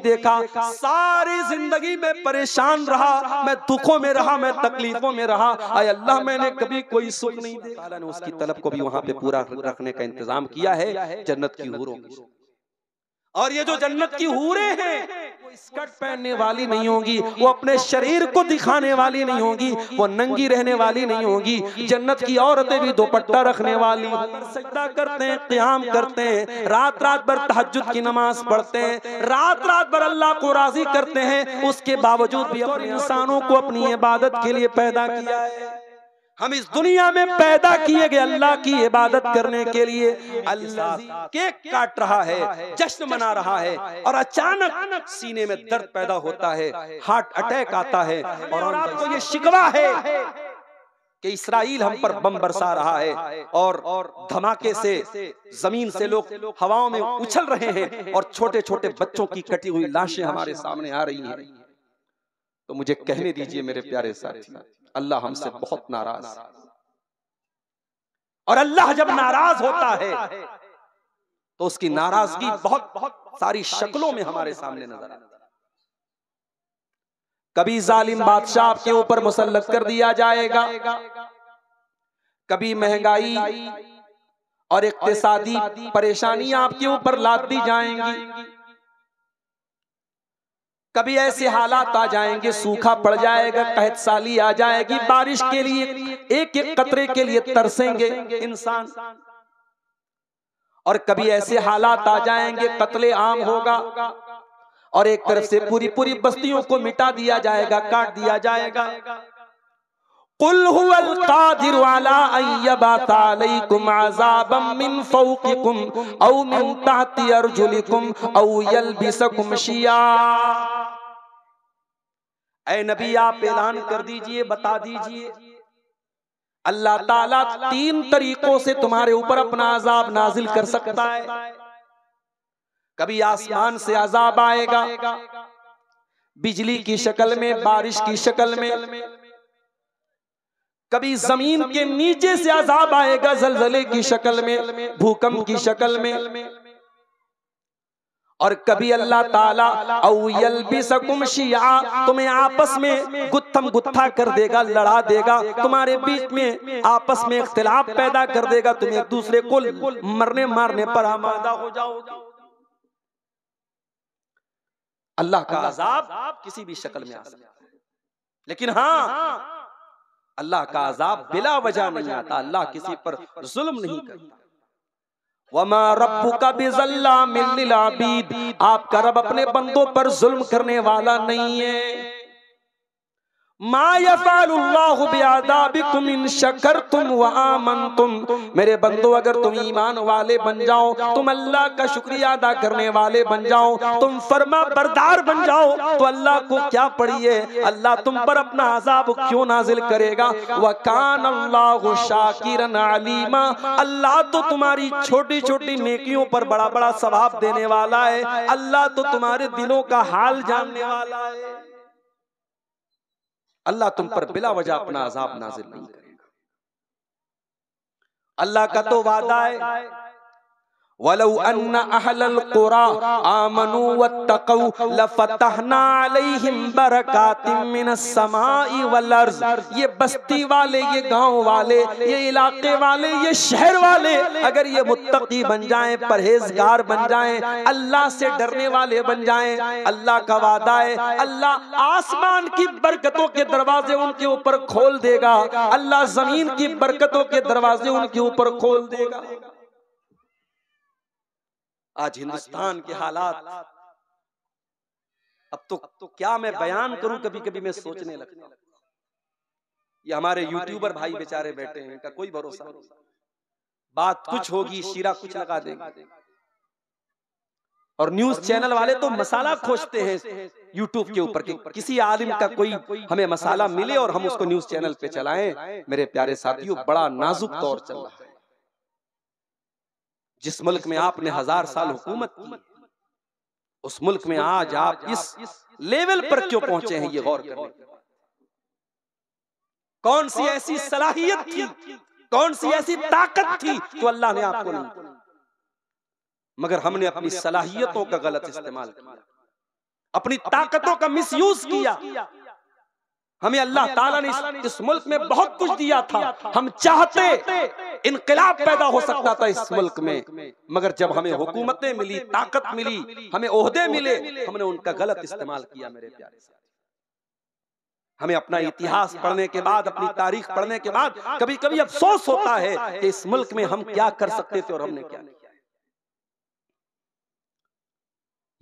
देखा, सारी जिंदगी में परेशान रहा, मैं दुखों में रहा, मैं तकलीफों में रहा, आय अल्लाह मैंने कभी कोई सुख नहीं देखा। अल्लाह ने उसकी तलब को भी वहां पे पूरा रखने का इंतजाम किया है जन्नत की हूरों की। और ये जो जन्नत की हूरें हैं वो स्कर्ट पहनने वाली नहीं होगी, वो अपने शरीर को दिखाने वाली नहीं होगी, वो नंगी रहने वाली नहीं होगी। जन्नत की औरतें भी दुपट्टा रखने वाली, सजदा करते हैं, क़याम करते हैं, रात रात भर तहज्जुद की नमाज पढ़ते हैं, रात रात भर अल्लाह को राजी करते हैं। उसके बावजूद भी अपने इंसानों को अपनी इबादत के लिए पैदा किया है। हम इस दुनिया में पैदा किए गए अल्लाह की इबादत करने के लिए। अल्लाह केक काट रहा है, जश्न मना रहा है, और अचानक सीने में दर्द पैदा होता है, हार्ट अटैक आता है, और आपको ये शिकवा है कि इस्राइल हम पर बम बरसा रहा है, और धमाके से जमीन से लोग हवाओं में उछल रहे हैं, और छोटे छोटे बच्चों की कटी हुई लाशें हमारे सामने आ रही हैं। तो मुझे कहने दीजिए मेरे प्यारे साथी, अल्लाह हमसे बहुत नाराज है, और अल्लाह जब नाराज होता है तो उसकी नाराजगी बहुत बहुत सारी शक्लों में हमारे सामने नजर आती है। कभी जालिम बादशाह आपके ऊपर मुसल्लत कर दिया जाएगा, कभी महंगाई और इक्तिसादी परेशानियां आपके ऊपर लाद दी जाएंगी, कभी ऐसे हालात आ जाएंगे, सूखा पड़ जाएगा, कहत साली आ जाएगी, बारिश के लिए एक एक कतरे के लिए तरसेंगे इंसान, और कभी ऐसे हालात आ जाएंगे, कत्ले आम होगा, और एक तरफ से पूरी पूरी बस्तियों को मिटा दिया जाएगा, काट दिया जाएगा। कुल हुवल कादिरु अला अन यबअसा अलैकुम अज़ाबम मिन फौकिकुम औ मिन तहति अर्जुलिकुम औ यल्बिसकुम शिया। ऐ नबी आप ऐलान कर दीजिए, बता दीजिए, अल्लाह ताला 3 तरीकों से तुम्हारे ऊपर अपना अजाब नाजिल कर सकता है। कभी आसमान से अजाब आएगा, बिजली की शक्ल में, बारिश की शक्ल में, कभी जमीन के नीचे से अजाब आएगा जलजले की शक्ल में, भूकंप की शक्ल में, और कभी अल्लाह ताला औ यल्बिसकुम शिया, तुम्हें आपस में गुत्थम गुत्था कर देगा, लड़ा देगा, तुम्हारे बीच में आपस में इख्तिलाफ पैदा कर देगा, तुम एक दूसरे को मरने मारने पर आमादा हो जाओगे। अल्लाह का अजाब किसी भी शक्ल में आ सकता है, लेकिन हाँ, अल्लाह का अजाब बिला वजह नहीं आता, अल्लाह किसी पर जुल्म नहीं करता। वमा रब्बुका बिज़ल्लामिल लिल अबीद, आपका रब अपने बंदों पर जुल्म करने वाला नहीं है। मा यफ़अलुल्लाहु बिअज़ाबिकुम इन शकरतुम व आमनतुम, मेरे बंदो अगर तुम ईमान वाले बन जाओ, तुम अल्लाह का शुक्रिया अदा करने वाले बन जाओ, तुम फरमा बरदार बन जाओ, तो अल्लाह को क्या पड़ी है, अल्लाह तुम पर अपना अजाब क्यों नाजिल करेगा। व कान अल्लाहु शाकिरन अलीमा, अल्लाह तो तुम्हारी छोटी छोटी नेकियों पर बड़ा बड़ा सवाब देने वाला है, अल्लाह तो तुम्हारे दिलों का हाल जानने वाला है। अल्लाह तुम पर बिला वजह अपना अजाब नाजिल नहीं करेगा। अल्लाह का तो वादा है, वलौ अन्ना अहलल कुरा आमनू वत्तकौ लफतहना अलैहिम बरकातिम मिनस समाई वल अर्ज़। ये बस्ती वाले, ये गांव वाले, ये इलाके वाले, ये शहर वाले अगर ये मुत्तकी बन जाएं, परहेजगार बन जाएं, अल्लाह से डरने वाले बन जाएं, अल्लाह का वादा है, अल्लाह आसमान की बरकतों के दरवाजे उनके ऊपर खोल देगा, अल्लाह जमीन की बरकतों के दरवाजे उनके ऊपर खोल देगा। आज हिंदुस्तान के हालात, अब तो क्या मैं बयान करूं, कभी कभी मैं सोचने लगता हूं, ये हमारे यूट्यूबर भाई बेचारे बैठे हैं, इनका कोई भरोसा नहीं, बात कुछ होगी शीरा कुछ लगा देंगे, और न्यूज चैनल वाले तो मसाला खोजते हैं यूट्यूब के ऊपर कि किसी आलिम का कोई हमें मसाला मिले और हम उसको न्यूज चैनल पे चलाएं। मेरे प्यारे साथियों, बड़ा नाजुक दौर चल रहा है। जिस मुल्क में आपने 1000 साल हुकूमत की, उस मुल्क में आज आप इस लेवल पर क्यों पहुंचे हैं, ये गौर करने। कौन सी ऐसी सलाहियत थी, कौन सी ऐसी ताकत थी जो अल्लाह ने आपको नहीं, मगर हमने अपनी सलाहियतों का गलत इस्तेमाल किया। अपनी ताकतों का मिसयूज किया। हमें अल्लाह ताला ने इस मुल्क में बहुत कुछ दिया था, हम चाहते इनकलाब पैदा हो सकता था इस मुल्क में, मगर जब हमें हुकूमतें मिली, ताकत मिली, हमें ओहदे मिले, हमने उनका गलत इस्तेमाल किया। मेरे प्यारे साथी, हमें अपना इतिहास पढ़ने के बाद, अपनी तारीख पढ़ने के बाद कभी कभी अफसोस होता है कि इस मुल्क में हम क्या कर सकते थे और हमने क्या नहीं किया।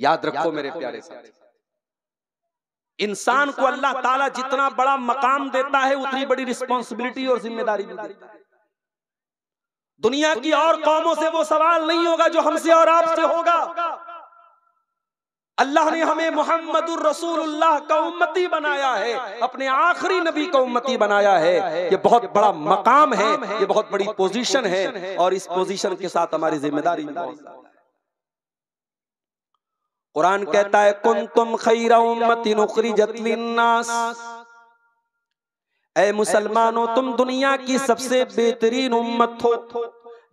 याद रखो मेरे प्यारे साथी, इंसान को अल्लाह ताला जितना बड़ा मकाम देता है उतनी बड़ी रिस्पॉन्सिबिलिटी और जिम्मेदारी भी देता है। दुनिया की और कौमों से वो सवाल नहीं होगा जो हमसे और आपसे होगा। अल्लाह ने हमें मुहम्मदुर रसूलुल्लाह का उम्मती बनाया है, अपने आखिरी नबी का उम्मती बनाया है। ये बहुत बड़ा मकाम है, ये बहुत बड़ी पोजीशन है, और इस पोजीशन के साथ हमारी जिम्मेदारी भी बहुत है। कुरान कहता है कुंतुम खैरा उम्मतिन उखरिजत लिन्नास, ऐ मुसलमानों तुम दुनिया की सबसे बेहतरीन उम्मत हो,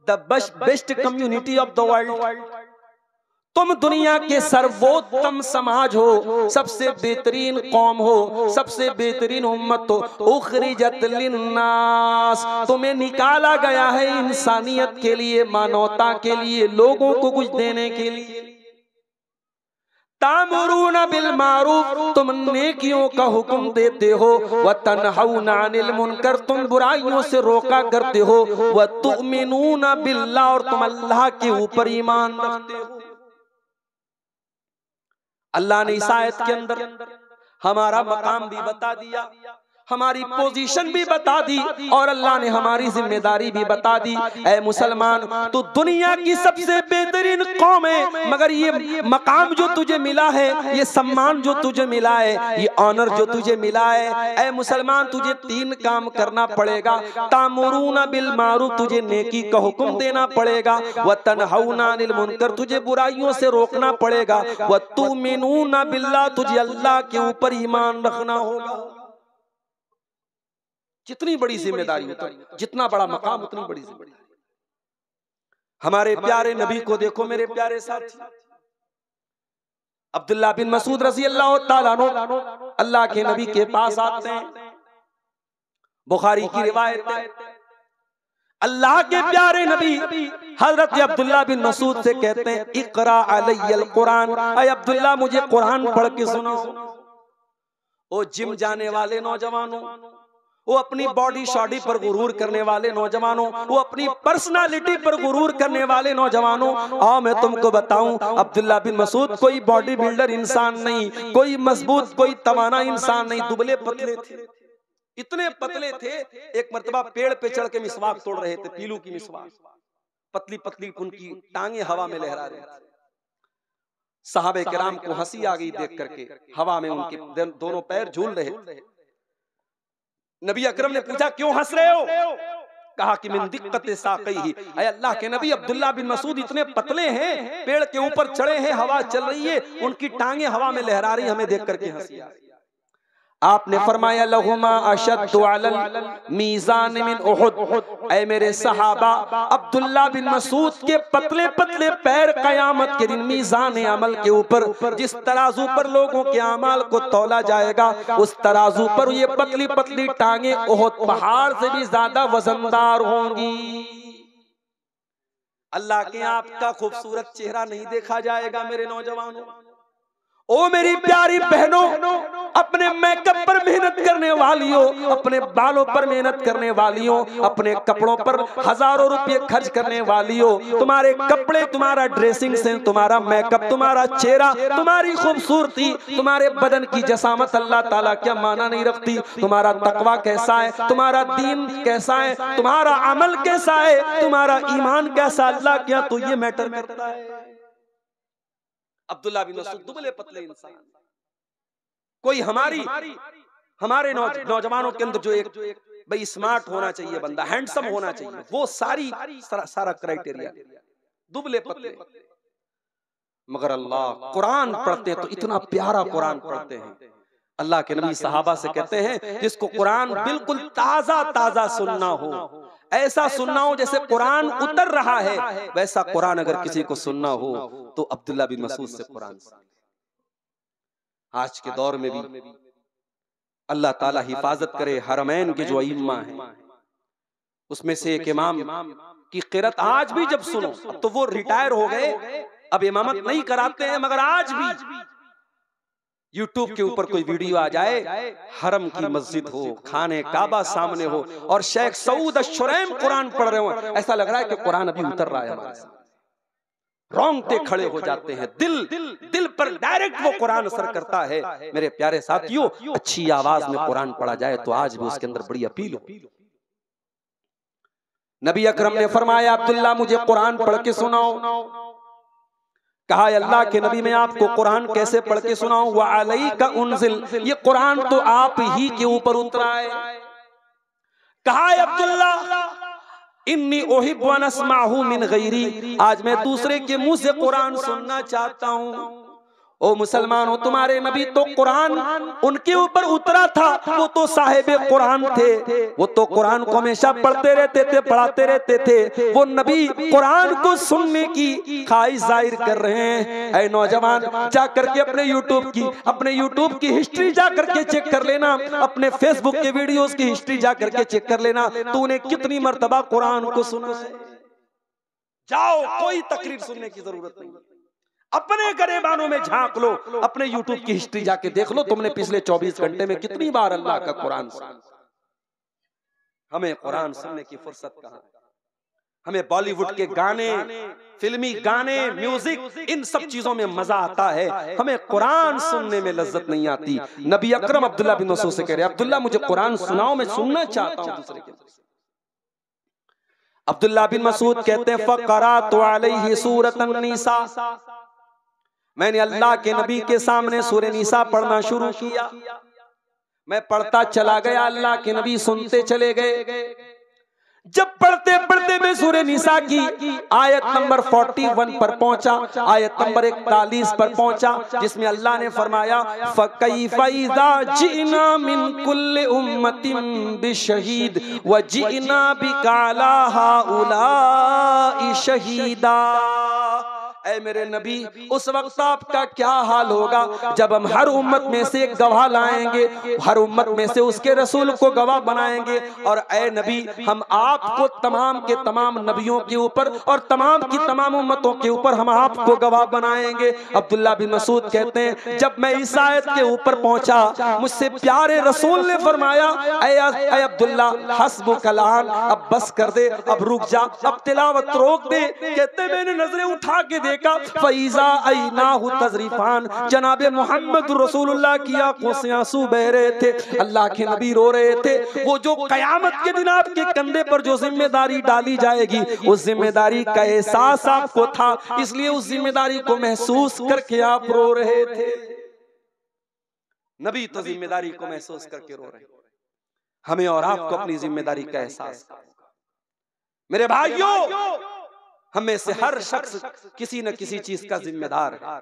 the best community of the world, तुम दुनिया के सर्वोत्तम समाज हो, सबसे बेहतरीन कौम हो, सबसे बेहतरीन उम्मत हो। उखरिजत लिन्नास, तुम्हें निकाला गया है इंसानियत के लिए, मानवता के लिए, लोगों को कुछ देने के लिए। तामुरूना बिल मारूफ, तुम नेकियों का हुक्म देते हो, व तनहौना अनिल मुनकर, तुम बुराइयों से रोका करते हो, व तुमिनूना बिल्लाह, और तुम अल्लाह के ऊपर ईमान रखते हो। अल्लाह ने इस आयत के अंदर हमारा मकाम भी बता दिया, हमारी पोजीशन भी बता दी, और अल्लाह ने हमारी जिम्मेदारी भी बता दी। ऐ मुसलमान, तो दुनिया की सबसे बेहतरीन कौम है, मगर ये मकाम जो तुझे मिला है, ये सम्मान जो तुझे मिला है, ये ऑनर जो तुझे मिला है, ऐ मुसलमान तुझे 3 काम करना पड़ेगा। तामुरूना बिल मारूफ, तुझे नेकी का हुक्म देना पड़ेगा, व तनहौना अनिल मुनकर, तुझे बुराइयों से रोकना पड़ेगा, व तुमिनूना बिल्लाह, तुझे अल्लाह के ऊपर ईमान रखना होगा। जितनी बड़ी जिम्मेदारी होती, जितना बड़ा मकाम उतनी बड़ी जिम्मेदारी। हमारे प्यारे नबी को देखो मेरे प्यारे साथी, अब्दुल्ला बिन मसूद रज़ी अल्लाह ताला अन्हु अल्लाह के नबी के पास आते हैं, बुखारी की रिवायत है। अल्लाह के प्यारे नबी हजरत अब्दुल्ला बिन मसूद से कहते हैं, इक़रा अलैयल कुरान, ऐ अब्दुल्ला मुझे कुरान पढ़ के सुनाओ। ओ जिम जाने वाले नौजवानों, वो अपनी बॉडी शॉडी पर गुरूर करने वाले नौजवानों, वो अपनी पर्सनालिटी पर गुरूर करने वाले नौजवानों, आओ मैं तुमको बताऊं, अब्दुल्ला बिन मसूद कोई बॉडी बिल्डर इंसान नहीं, कोई मजबूत, कोई तवाना इंसान नहीं, दुबले पतले थे, इतने पतले थे। एक मर्तबा पेड़ पे चढ़ के मिसवाक तोड़ रहे थे, पीलू की मिसवाक, पतली पतली उनकी टांगे हवा में लहरा रही थी। सहाबे किराम को हंसी आ गई देख करके, हवा में उनके दोनों पैर झूल रहे थे। नबी अकरम ने पूछा क्यों हंस रहे हो? कहा कि मिन दिक्कत साक़ी, ऐ अल्लाह के नबी अब्दुल्ला बिन मसूद इतने पतले हैं, पेड़ के ऊपर चढ़े हैं, हवा चल रही है, उनकी टांगे हवा में लहरा रही, हमें देख करके हंसी आ रही। आपने फरमाया लहुमा अशद्दु अलल मीज़ान मिन उहुद, ऐ मेरे सहाबा अब्दुल्ला बिन मसूद के पतले पतले पैर कयामत के दिन मीज़ान अमल के ऊपर, जिस तराजू पर लोगों के अमाल को तौला जाएगा, उस तराजू पर ये पतली पतली टांगे उहुद पहाड़ से भी ज्यादा वजनदार होंगी। अल्लाह के आपका खूबसूरत चेहरा नहीं देखा जाएगा मेरे नौजवानों। ओ मेरी प्यारी बहनों, अपने मेकअप पर मेहनत करने वालियों, अपने बालों पर मेहनत करने वालियों, अपने कपड़ों पर हजारों रुपए खर्च करने वालियों, तुम्हारे कपड़े, तुम्हारा ड्रेसिंग सेंस, तुम्हारा मेकअप, तुम्हारा चेहरा, तुम्हारी खूबसूरती, तुम्हारे बदन की जसामत अल्लाह ताला क्या माना नहीं रखती। तुम्हारा तकवा कैसा है, तुम्हारा दीन कैसा है, तुम्हारा अमल कैसा है, तुम्हारा ईमान कैसा, अल्लाह क्या तो ये मैटर करता है। अब्दुल्ला बिन मसूद दुबले पतले इंसान, कोई हमारे नौजवानों के अंदर जो एक भाई स्मार्ट होना चाहिए बंदा, हैंडसम होना चाहिए, वो सारा क्राइटेरिया, दुबले पतले। मगर अल्लाह कुरान पढ़ते तो इतना प्यारा कुरान पढ़ते हैं। अल्लाह के नबी सहाबा से कहते हैं जिसको कुरान बिल्कुल ताजा ताजा सुनना हो, ऐसा सुनना हो जैसे कुरान उतर रहा है, वैसा कुरान अगर किसी को सुनना हो तो अब्दुल्ला बिन मसूद से कुरान। आज के दौर में भी अल्लाह ताला हिफाजत करे। हरमैन के जो अइम्मा हैं उसमें से एक इमाम की क़िरात आज भी जब सुनो, अब तो वो रिटायर हो गए, अब इमामत नहीं कराते हैं, मगर आज भी यूट्यूब के ऊपर कोई वीडियो आ जाए, हरम की मस्जिद हो, खाने काबा सामने हो और शेख सऊद अश-शुरैम कुरान पढ़ रहे हो, ऐसा लग रहा है कि कुरान अभी उतर रहा है हमारे सामने। रोंगटे खड़े हो जाते हैं, दिल पर डायरेक्ट वो कुरान असर करता है। मेरे प्यारे साथियों, अच्छी आवाज में कुरान पढ़ा जाए तो आज भी उसके अंदर बड़ी अपील हो। नबी अकरम ने फरमाया, अब्दुल्ला मुझे कुरान पढ़ के सुनाओ। कहा, अल्लाह के नबी मैं आपको कुरान कैसे पढ़ के सुनाऊं? व अलैका उन्जिल, ये कुरान तो आप ही के ऊपर उतरा है। कहा, अब्दुल्ला इन्नी उहिब्बु अन अस्माहु मिन गैरी, आज मैं दूसरे के मुंह से कुरान सुनना चाहता हूं। ओ मुसलमानों, तुम्हारे नबी तो कुरान उनके ऊपर उतरा था, वो तो साहिबे कुरान थे, वो तो कुरान को हमेशा पढ़ते रहते थे, पढ़ाते रहते थे। वो नबी कुरान को सुनने की ख्वाहिश जाहिर कर रहे हैं। ऐ नौजवान, जा करके अपने यूट्यूब की हिस्ट्री जा करके चेक कर लेना, अपने फेसबुक के वीडियोस की हिस्ट्री जा करके चेक कर लेना, तूने कितनी मर्तबा कुरान को सुना है। जाओ, कोई तकरीर सुनने की जरूरत नहीं, अपने गरेबानों में झांक लो, अपने यूट्यूब की हिस्ट्री जाके देख लो, तुमने पिछले 24 घंटे में कितनी बार अल्लाह का कुरान सुना। हमें कुरान सुनने की फुर्सत कहां? हमें बॉलीवुड के गाने, फिल्मी गाने, म्यूजिक, इन सब चीजों में मजा आता है, हमें कुरान सुनने में लज्जत नहीं आती। नबी अकरम अब्दुल्ला बिन मसूद से कह रहे, अब्दुल्ला मुझे कुरान सुनाओ, मैं सुनना चाहता हूं दूसरे के। अब्दुल्ला बिन मसूद कहते हैं, फ़क़रातु अलैहि सूरतन निसा, मैंने अल्लाह के नबी के सामने सूरह निसा पढ़ना शुरू किया। मैं पढ़ता चला गया, अल्लाह के नबी सुनते चले गए। जब पढ़ते पढ़ते मैं सूरह निसा की आयत नंबर 41 पर पहुंचा, आयत नंबर 41 पर पहुंचा, जिसमें अल्लाह ने फरमाया, फ़कैफ़ इज़ा जिना मिन कुल्लि उम्मतिन बिशहीद व जिना बिका अला हाउलाई शहीदा। ऐ मेरे नबी, उस वक्त आपका क्या हाल होगा जब हम हर उम्मत में से एक गवाह लाएंगे, हर उम्मत में से उसके रसूल को गवाह बनाएंगे, और ऐ नबी हम आपको तमाम के तमाम नबियों के ऊपर और तमाम की तमाम उम्मतों के ऊपर हम आपको गवाह बनाएंगे। अब्दुल्ला बिन मसूद कहते हैं, जब मैं इस आयत के ऊपर पहुंचा, मुझसे प्यारे रसूल ने फरमाया, ऐ अब्दुल्ला हस्बुकल आन, अब बस कर दे, अब रुक जा, अब तिलावत रोक दे। कहते मैंने नजरें उठा के देखा, फैज़ा ऐनाहु तज़रीफान, जनाबे मोहम्मद रसूलुल्लाह की आंखों से आंसू बह रहे थे, अल्लाह के नबी रो रहे थे। वो जो कयामत के दिन आपके कंधे पर जो जिम्मेदारी डाली जाएगी, उस जिम्मेदारी का एहसास आपको था, इसलिए उस जिम्मेदारी को महसूस करके आप रो रहे थे। नबी तो जिम्मेदारी को महसूस करके रो रहे, हमें और आपको अपनी जिम्मेदारी का एहसास। मेरे भाइयों, हमें से हर शख्स किसी न किसी चीज का जिम्मेदार है।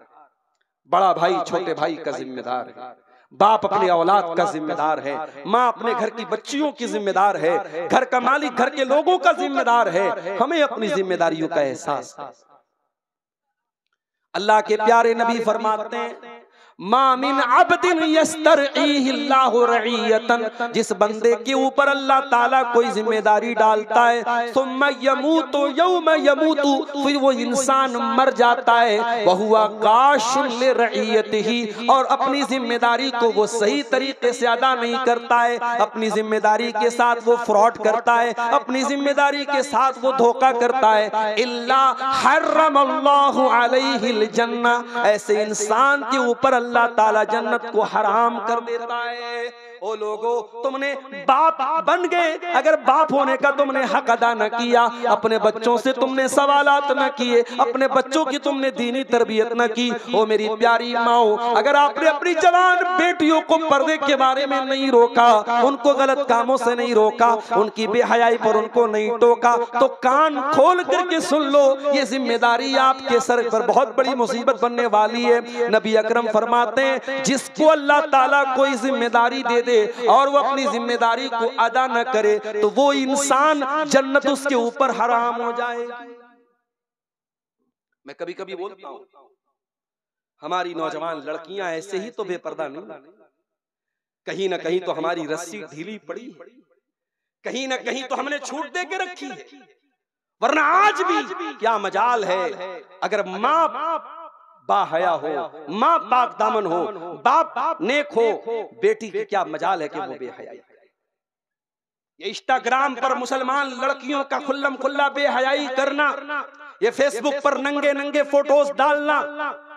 बड़ा भाई छोटे भाई का जिम्मेदार है, बाप अपने औलाद का जिम्मेदार है, माँ अपने घर की बच्चियों की जिम्मेदार है, घर का मालिक घर के लोगों का जिम्मेदार है। हमें अपनी जिम्मेदारियों का एहसास है। अल्लाह के प्यारे नबी फरमाते हैं, मा मिन अब्दिन यस्तरईहिल्लाहु रईयतन, जिस बंदे के ऊपर अल्लाह ताला कोई जिम्मेदारी डालता है, सुम्मा यमूतु यौम यमूतु, फिर वो इंसान मर जाता है, वहुवा काशिन लिरईयतिही, और अपनी जिम्मेदारी को वो सही तरीके से अदा नहीं करता है, अपनी जिम्मेदारी के साथ वो फ्रॉड करता है, अपनी जिम्मेदारी के साथ वो धोखा करता है, इल्ला हर्रमल्लाहु अलैहिल जन्ना, ऐसे इंसान के ऊपर अल्लाह ताला जन्नत को हराम कर देता है। ओ लोगो, तुमने बाप बन गए, अगर बाप होने का तुमने हक अदा न किया, अपने बच्चों से तुमने सवालात न किए, अपने बच्चों की तुमने दीनी तरबियत न की, ओ मेरी प्यारी माओ, अगर आपने अपनी जवान बेटियों को पर्दे के बारे में नहीं रोका, उनको गलत कामों से नहीं रोका, उनकी बेहयाई पर उनको नहीं टोका, तो कान खोल करके सुन लो, ये जिम्मेदारी आपके सर पर बहुत बड़ी मुसीबत बनने वाली है। नबी अकरम फरमाते हैं, जिसको अल्लाह ताला कोई जिम्मेदारी दे दे और वो अपनी जिम्मेदारी को अदा न करे, तो वो इंसान जन्नत उसके ऊपर हराम हो जाए। मैं कभी कभी बोलता हूं, हमारी नौजवान लड़कियां ऐसे ही तो बेपर्दा नहीं, कहीं ना कहीं तो हमारी रस्सी ढीली पड़ी है, कहीं ना कहीं तो हमने छूट दे के रखी है। वरना आज भी क्या मजाल है, अगर माँ बाहया हो, माँ पाक दामन हो, बाप नेक हो, बेटी की क्या मजाल है कि वो बेहयाई। ये इंस्टाग्राम पर मुसलमान लड़कियों का खुल्लम खुल्ला बेहयाई करना, ये फेसबुक पर नंगे नंगे फोटोज डालना,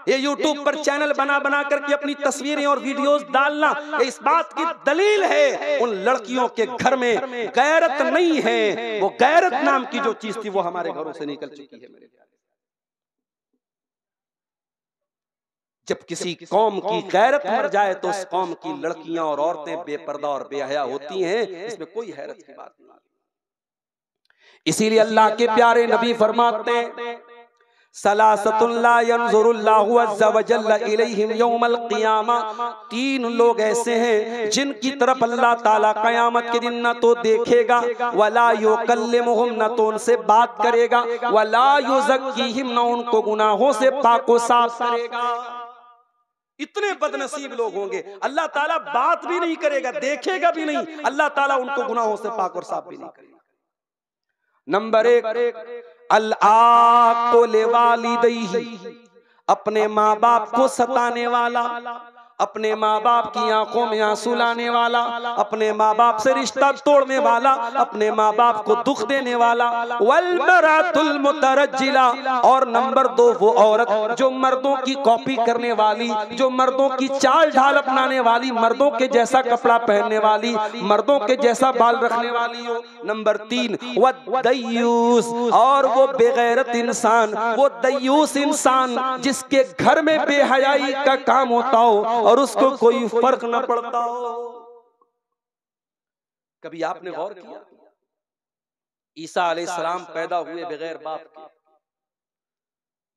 ये यूट्यूब पर चैनल बना बना करके अपनी तस्वीरें और वीडियोस डालना, ये इस बात की दलील है उन लड़कियों के घर में गैरत नहीं है। वो गैरत नाम की जो चीज थी वो हमारे घरों से निकल चुकी है मेरे प्यारे। जब किसी कौम की गैरत मर जाए तो उस कौम की लड़कियां और औरतें बेपर्दा और बेहया होती हैं, इसमें कोई हैरत की बात नहीं। इसीलिए अल्लाह के प्यारे नबी फरमाते हैं, सलासतुन ला यंजुरुल्लाहु अज़्ज़ा व जल्ला इलैहिम यौमल क़ियामा, तीन लोग ऐसे हैं जिनकी तरफ अल्लाह ताला क़यामत के दिन न तो देखेगा, वला युकल्लिमुहुम, न तो उनसे बात करेगा, वला युज़क्कीहिम, न उनको गुनाहों से पाक व साफ करेगा। इतने बदनसीब लोग होंगे, अल्लाह ताला बात भी नहीं करेगा, देखेगा भी नहीं, अल्लाह ताला उनको गुनाहों से पाक और साफ भी नहीं करेगा। नंबर एक, अल-आक़ुल वालिदैहि, अपने माँ बाप को सताने वाला, अपने माँ बाप की आंखों में आंसू लाने वाला, अपने माँ बाप से रिश्ता तोड़ने वाला, अपने माँ बाप को दुख देने वाला। वल मरातुल मुतरज्जिला, और नंबर दो वो औरत जो मर्दों की कॉपी करने वाली, जो मर्दों की चाल ढाल अपनाने वाली, मर्दों के जैसा कपड़ा पहनने वाली, मर्दों के जैसा बाल रखने वाली हो। नंबर तीन, वद दय्यूस, और वो बेगैरत इंसान, वो दय्यूस इंसान जिसके घर में बेहयाई का काम होता हो और उसको कोई फर्क न पड़ता हो। कभी आपने गौर किया, ईसा अलैहिस्सलाम पैदा हुए बगैर बाप के,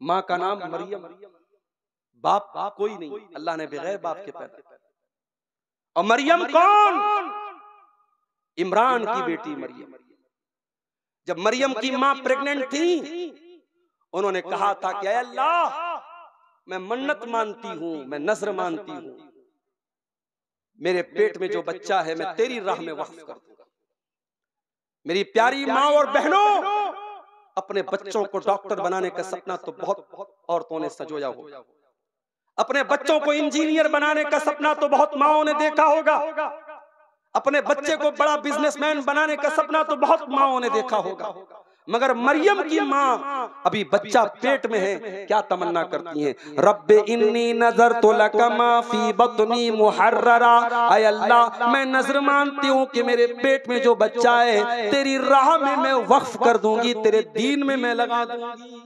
माँ का नाम मरियम, बाप कोई नहीं, अल्लाह ने बगैर बाप के पैदा किया। और मरियम कौन? इमरान की बेटी मरियम। जब मरियम की माँ प्रेग्नेंट थी, उन्होंने कहा था कि अल्लाह, मैं मन्नत मानती हूं, मैं नज़र मानती हूं, मेरे पेट में जो बच्चा है मैं तेरी राह में वक्फ कर दूंगा। मेरी प्यारी माँ और बहनों, अपने बच्चों को डॉक्टर बनाने का सपना तो बहुत औरतों ने सजोया होगा, अपने बच्चों को इंजीनियर बनाने का सपना तो बहुत माओं ने देखा होगा, अपने बच्चे को बड़ा बिजनेसमैन बनाने का सपना तो बहुत माओं ने देखा होगा। मगर मरियम की माँ अभी बच्चा पेट में है, क्या तमन्ना करती हैं? रब्बे इन्नी नज़रतु लका मा फी बत्नी मुहर्ररा, ऐ अल्लाह, मैं नजर मानती हूँ कि मेरे पेट में जो बच्चा है तेरी राह में मैं वक्फ कर दूंगी, तेरे दीन में मैं लगा दूंगी।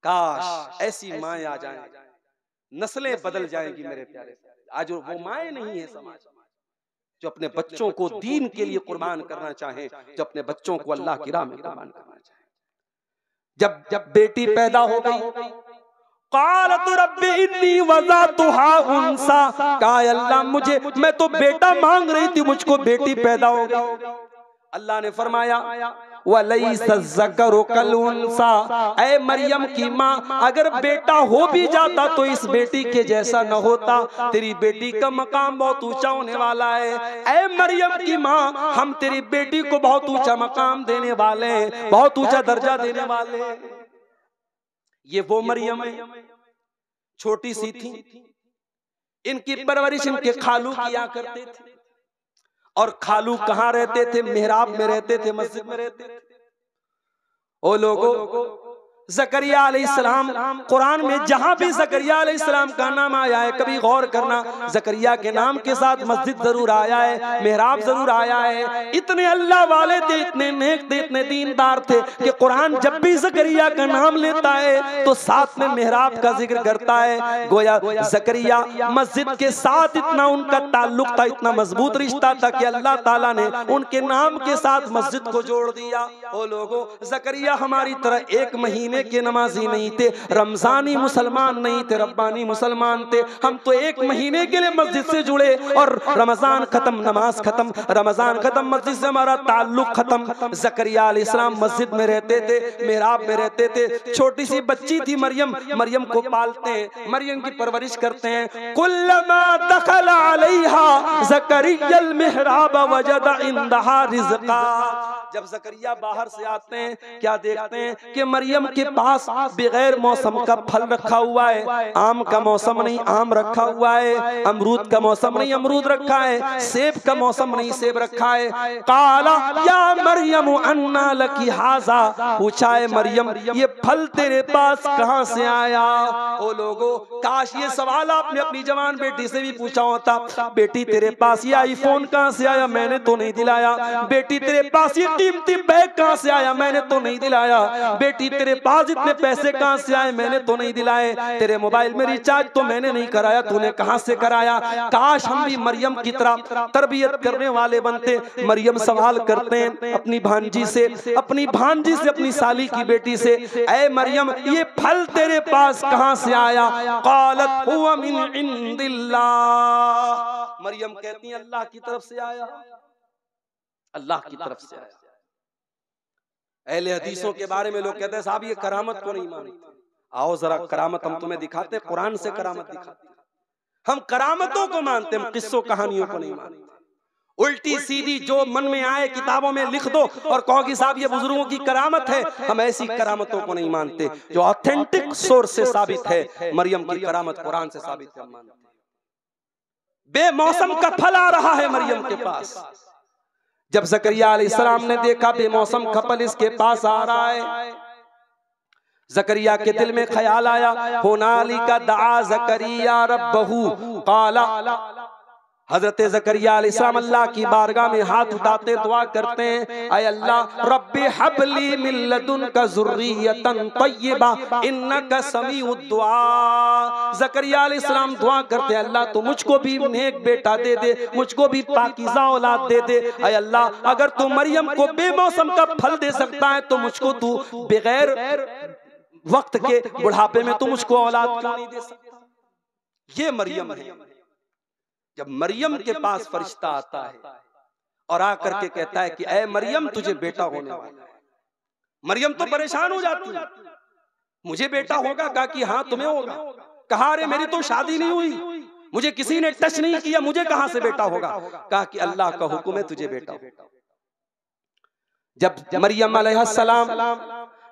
काश ऐसी माएं आ जाएं, नस्लें बदल जाएंगी मेरे प्यारे। आज वो माएं नहीं है समाज जो अपने बच्चों को दीन के लिए कुर्बान करना चाहें, जो अपने बच्चों को अल्लाह की राह में कुर्बान करना चाहें। जब बेटी पैदा हो गई, क़ालत रब्बी इन्नी वज़अतुहा उन्सा, कहा अल्लाह मुझे, मैं तो बेटा मांग रही थी, मुझको बेटी पैदा हो गई। अल्लाह ने फरमाया वलैसा ज़करु कल उन्सा, ऐ मरियम की माँ, अगर बेटा हो भी जाता तो इस बेटी के जैसा न होता, तेरी बेटी का मकाम बहुत ऊंचा होने वाला है। ऐ मरियम की माँ, हम तेरी बेटी को बहुत ऊंचा मकाम देने वाले हैं, बहुत ऊंचा दर्जा देने वाले हैं। ये वो मरियम है, छोटी सी थी, इनकी परवरिश इनके खालू किया करते थे। और खालू कहाँ रहते थे? मेहराब में रहते थे, मस्जिद में रहते थे। ओ लोगों, ज़करिया अलैहिस्सलाम, कुरान में जहां भी ज़करिया अलैहिस्सलाम का नाम आया है, कभी गौर करना, ज़करिया के नाम के साथ मस्जिद जरूर आया है, मेहराब जरूर आया है। इतने अल्लाह वाले थे, इतने नेक थे, इतने दीनदार थे कि कुरान जब भी ज़करिया का नाम लेता है तो साथ में मेहराब का जिक्र करता है। गोया ज़करिया मस्जिद के साथ इतना उनका ताल्लुक था, इतना मजबूत रिश्ता था कि अल्लाह ताला ने उनके नाम के साथ मस्जिद को जोड़ दिया। ओ लोगों, ज़करिया हमारी तरह एक महीने महीने के नमाजी नहीं थे, रमजानी मुसलमान नहीं थे, रब्बानी मुसलमान थे। हम तो एक महीने के लिए मस्जिद से जुड़े और रमजान खत्म, नमाज खत्म, रमजान खत्म, मस्जिद से हमारा ताल्लुक खत्म। ज़करिया अलैहिस्सलाम मस्जिद में रहते थे, मेहराब में रहते थे। छोटी सी बच्ची थी मरियम, मरियम को पालते हैं, मरियम की परवरिश करते हैं। कुल्लमा दखल अलैहा ज़करियल मिहराब वजद इंदहा रिज़्क़ा। जब ज़करिया बाहर से आते हैं, क्या देखते हैं कि मरियम के पास बगैर मौसम का फल रखा हुआ है। आम का मौसम नहीं, आम रखा हुआ है, अमरूद का मौसम नहीं, अमरूद रखा है, सेब का मौसम नहीं, सेब रखा है। काला या मरियम अन्ना लकी हाजा, पूछा है मरियम ये फल तेरे पास कहां से आया। ओ लोगो, काश ये सवाल आपने अपनी जवान बेटी से भी पूछा होता। बेटी तेरे पास ये आईफोन कहां से आया, मैंने तो नहीं दिलाया। बेटी तेरे पास ये कीमती बैग कहां से आया, मैंने तो नहीं दिलाया। बेटी तेरे पास इतने पैसे कहां से आए, मैंने तो नहीं दिलाए। तेरे मोबाइल में रिचार्ज तो मैंने नहीं कराया, तूने कहां से कराया। काश हम भी मरियम की तरह तरबियत करने वाले बनते। मरियम सवाल करते हैं अपनी भांजी से, अपनी भांजी से, अपनी साली की बेटी से, ऐ मरियम ये फल तेरे पास कहां से आया। क़ालत हुवा मिन इंदिल्लाह, मरियम कहती हैं अल्लाह की तरफ से आया, अल्लाह की तरफ से आया। अहले हदीसों के बारे में लोग कहते हैं साहब ये करामत को नहीं मानते। आओ जरा करामत हम तुम्हें दिखाते, कुरान से करामत दिखाते। हम करामतों को मानते, हम किस्सों कहानियों को नहीं मानते। उल्टी सीधी जो मन में आए किताबों में लिख दो और कहो कि साहब ये बुजुर्गों की करामत है, हम ऐसी करामतों को नहीं मानते। जो ऑथेंटिक सोर्स से साबित है, मरियम की करामत कुरान से साबित है, हम मानते। बेमौसम का फल आ रहा है मरियम के पास। जब ज़करिया अलैहिस्सलाम ने देखा बेमौसम का फल इसके पास आ रहा है, ज़करिया के दिल में ख्याल आया, हुनालिका दआ ज़करिया रब्बहू क़ाला। हजरत ज़करिया अलैहिस्सलाम अल्लाह की बारगाह में हाथ उठाते दुआ करते हैं, ऐ अल्लाह रब्बी हबली मिन लदुनका ज़ुर्रियतन तय्यबा इन्नका समीउद दुआ। ज़करिया अलैहिस्सलाम दुआ करते हैं अल्लाह तो मुझको भी नेक बेटा दे दे, मुझको भी पाकीज़ा औलाद दे दे। ऐ अल्लाह अगर तू मरियम को बेमौसम का फल दे सकता है तो मुझको तू बगैर वक्त के बुढ़ापे में तू मुझको औलाद क्यों नहीं दे सकता। ये मरियम है। जब मरियम के पास फरिश्ता आता है और आकर के कहता है कि ऐ मरियम तुझे बेटा होने वाला है, मरियम तो परेशान हो जाती है, मुझे बेटा होगा। कहा कि हाँ तुम्हें होगा। कहा अरे मेरी तो शादी नहीं हुई, मुझे किसी ने टच नहीं किया, मुझे कहां से बेटा होगा। कहा कि अल्लाह का हुक्म है तुझे बेटा होगा। जब मरियम अलैहिस्सलाम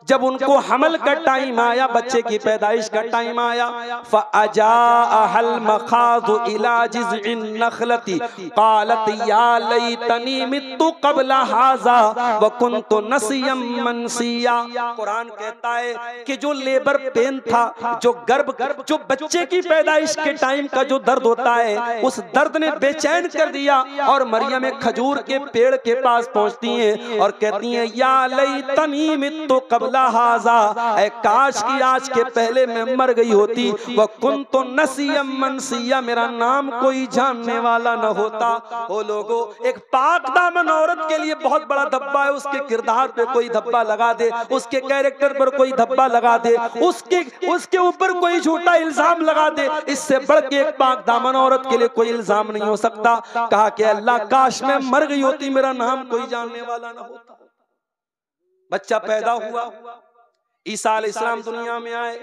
जब उनको हमल का टाइम आया, बच्चे की पैदाइश का टाइम आया, फ़अजाअहल मखाज़ु इला जिज़इन नख़लती क़ालत या लैतनी मित्तु क़ब्ल हाज़ा व कुन्तु नसियम मनसिया। कुरान कहता है कि जो लेबर पेन था, जो गर्भ जो बच्चे की पैदाइश के टाइम का जो दर्द होता है, उस दर्द ने बेचैन कर दिया। और मरियम एक खजूर के पेड़ के पास पहुंचती हैं और कहती हैं या लैतनी मित्तु क़ब्ल हाज़ा, ऐ काश की आज के पहले मैं मर गई होती। वह कुन्तु नसियम मनसिया, मेरा नाम कोई जानने वाला न होता। ओ लोगो, एक पाक दामन औरत के लिए बहुत बड़ा धब्बा है, उसके किरदार पे कोई धब्बा लगा दे, उसके कैरेक्टर पर कोई धब्बा लगा दे, उसके ऊपर कोई झूठा इल्जाम लगा दे, इससे बढ़ के एक पाक दामन औरत के लिए कोई इल्जाम नहीं हो सकता। कहा कि अल्लाह काश मैं मर गई होती, मेरा नाम कोई जानने वाला न होता। बच्चा पैदा हुआ, ईसा अलैहिस्सलाम दुनिया में आए।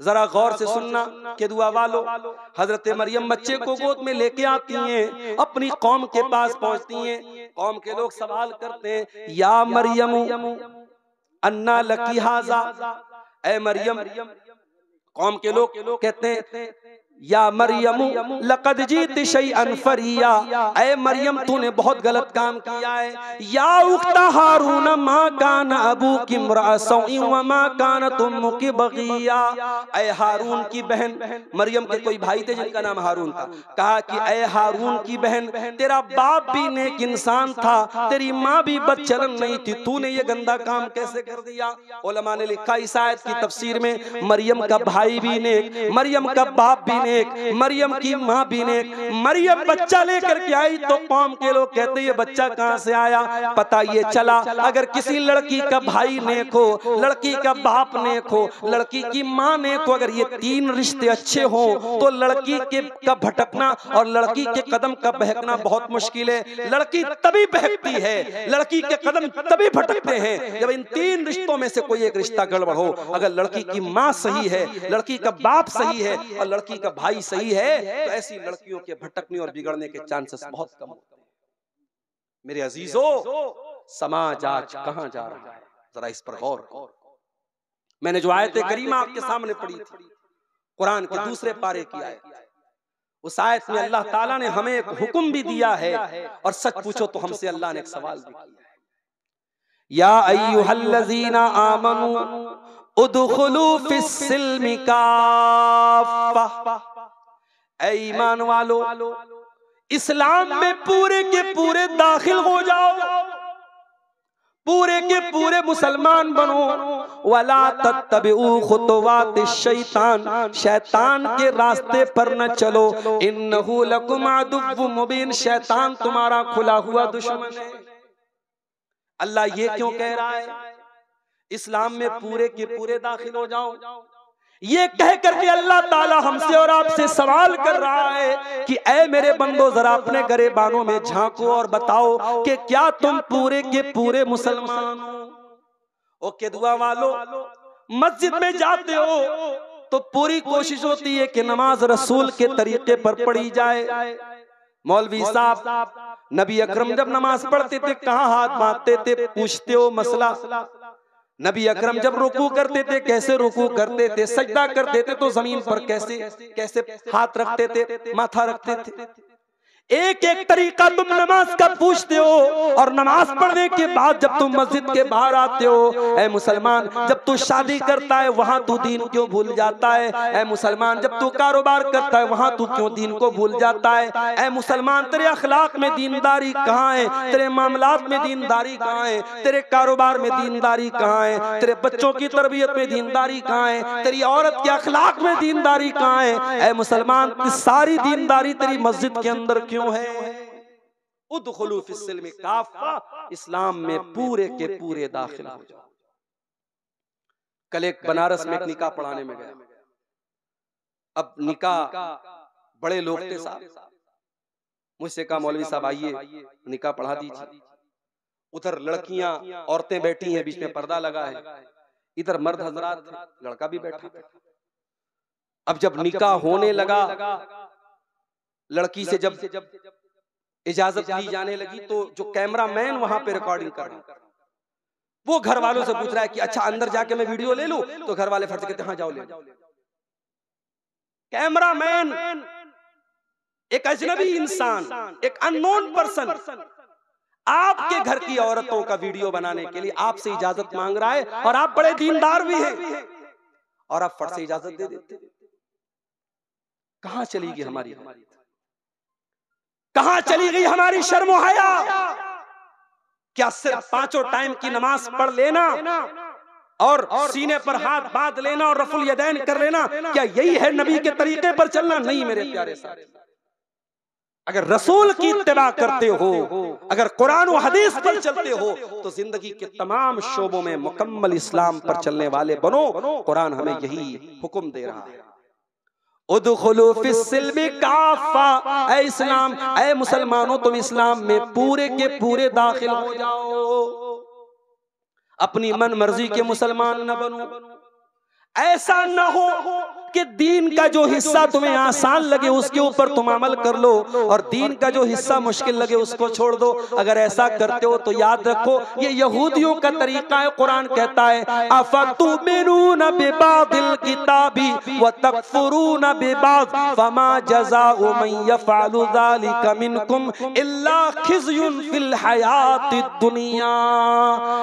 जरा गौर से सुनना कि दुआ वालों, हजरत मरियम बच्चे को गोद में लेके आती हैं, अपनी कौम के पास पहुंचती हैं। कौम के लोग सवाल करते हैं या मरियम अन्ना लकी हाजा, ऐ मरियम। कौम के लोग कहते हैं या मरियम लक़द जीति शैअन फरिया, ऐ मरियम तूने बहुत गलत काम किया है। या उख्ता हारून मा कान अबूकी इम्रअ सौइन व मा कानत उम्मुकी बग़िया, ऐ हारून की बहन। मरियम के कोई भाई थे जिनका नाम हारून था। कहा कि ऐ हारून की बहन, तेरा बाप भी नेक इंसान था, तेरी माँ भी बदचलन नहीं थी, तूने ये गंदा काम कैसे कर दिया। उलमा ने लिखा इस आयत की तफसीर में, मरियम का भाई भी नेक, मरियम का बाप भी नेक, नेक, मरियम की माँ भी नेक। मरियम बच्चा लेकर के आई तो कौम के लोग कहते ये बच्चा कहाँ से आया? पता ये चला अगर किसी लड़की का भाई नेक हो, लड़की का बाप नेक हो, लड़की की माँ नेक हो, अगर ये तीन रिश्ते अच्छे हो तो लड़की के का भटकना और लड़की के कदम का बहकना बहुत मुश्किल है। लड़की तभी बहकती है, लड़की के कदम तभी भटकते हैं जब इन तीन रिश्तों में से कोई एक रिश्ता गड़बड़ हो। अगर लड़की की माँ सही है, लड़की का बाप सही है और लड़की का भाई सही है तो ऐसी लड़कियों के भटकने और बिगड़ने के चांसेस बहुत कम होते हैं। मेरे अजीजों, समाज आज कहां जा रहा है, जरा इस पर गौर करो। मैंने जो आयत करीमा आपके सामने पढ़ी थी, कुरान के दूसरे पारे की आयत, उस आयत में अल्लाह ताला ने हमें एक हुक्म भी दिया है और सच पूछो तो हमसे अल्लाह ने एक सवाल भी किया है। या अय्युहल्लज़ीना आमनू उदखुलू फिस्सिल्मि काफ़ा, ऐ ईमान वालो इस्लाम में पूरे के पूरे दाखिल हो जाओ, पूरे के पूरे मुसलमान बनो। वला तत्तबिउ खुतुवातिश शैतान, शैतान के रास्ते पर न चलो। इन्नहु लकुम अदुव्वुम मुबीन, शैतान तुम्हारा खुला हुआ दुश्मन है। अल्लाह ये क्यों कह रहा है इस्लाम में पूरे के पूरे दाखिल हो जाओ? ये कह करके अल्लाह ताला हमसे और आपसे सवाल कर रहा है कि ऐ मेरे बंदो जरा अपने गरेबानों में झांको और बताओ कि क्या तुम पूरे के पूरे मुसलमान हो? ओके दुआ वालो, मस्जिद में जाते हो तो पूरी कोशिश होती है कि नमाज रसूल के तरीके पर पढ़ी जाए। मौलवी साहब, नबी अकरम जब नमाज पढ़ते थे कहाँ हाथ बांधते थे? पूछते हो मसला? नबी अकरम जब रुकू करते थे कैसे रुकू करते थे? सजदा करते थे तो जमीन पर कैसे कैसे हाथ रखते थे, माथा रखते थे? एक एक तरीका तुम नमाज का पूछते हो और नमाज पढ़ने के बाद जब तुम मस्जिद के बाहर आते हो, ऐ मुसलमान जब तू शादी करता है वहां तू दीन क्यों भूल जाता है? ऐ मुसलमान जब तू कारोबार करता है वहां तू क्यों दीन को भूल जाता है? ऐ मुसलमान तेरे अखलाक में दीनदारी कहाँ है? तेरे मामलात में दीनदारी कहाँ है? तेरे कारोबार में दीनदारी कहाँ है? तेरे बच्चों की तरबियत में दीनदारी कहाँ है? तेरी औरत के अखलाक में दीनदारी कहाँ है? ऐ मुसलमान सारी दीनदारी तेरी मस्जिद के अंदर क्यों है? उदखुलू फिस्सिल्मि काफ़ा, इस्लाम में पूरे के पूरे दाखिल हो जाओ। कल एक बनारस में एक निकाह पढ़ाने में गया। अब निकाह बड़े लोग थे साहब, मुझसे कहा मौलवी साहब आइए निकाह पढ़ा दीजिए। उधर लड़कियां औरतें बैठी हैं, बीच में पर्दा लगा है, इधर मर्द हजरात थे, लड़का भी बैठा। अब जब निकाह होने लगा, लड़की से जब इजाजत ली जाने लगी तो जो कैमरामैन वहां पे रिकॉर्डिंग कर रहा है वो घर वालों से पूछ रहा है कि अच्छा अंदर जाके मैं वीडियो ले लूं? तो घर वाले फट से कहते हाँ जाओ ले। कैमरामैन एक अजनबी इंसान, एक अननोन पर्सन आपके घर की औरतों का वीडियो बनाने के लिए आपसे इजाजत मांग रहा है और आप बड़े दीनदार भी हैं और आप फट से इजाजत दे देते। कहां चली गई हमारी, कहां चली गई हमारी शर्म और हया? क्या सिर्फ पांचों टाइम की नमाज पढ़ लेना और सीने पर हाथ बांध लेना और रफुल यदैन कर लेना, क्या यही है नबी के तरीके पर चलना? नहीं मेरे प्यारे साथी, अगर रसूल की इत्तिबा करते हो, अगर कुरान और हदीस पर चलते हो तो जिंदगी के तमाम शोबों में मुकम्मल इस्लाम पर चलने वाले बनो। कुरान हमें यही हुक्म दे रहा है, उदखुलू फिस्सिल्मि काफ़ा, ऐ इस्लाम, ऐ मुसलमानों तुम इस्लाम में पूरे के पूरे दाखिल हो जाओ। अपनी मन मर्जी के मुसलमान न बनो। ऐसा न हो कि दीन का जो हिस्सा तुम्हें आसान लगे उसके ऊपर तुम अमल कर लो और दीन का जो हिस्सा मुश्किल लगे उसको छोड़ दो। अगर ऐसा करते हो तो याद रखो ये यहूदियों का तरीका है। कुरान कहता है अफतुमिनून बिबादिल किताबी व तकफुरून बिबाद फमा जज़ाउ मन यफअलु ज़ालिका मिनकुम इल्ला खिज़युन फिल हयातिद दुनिया।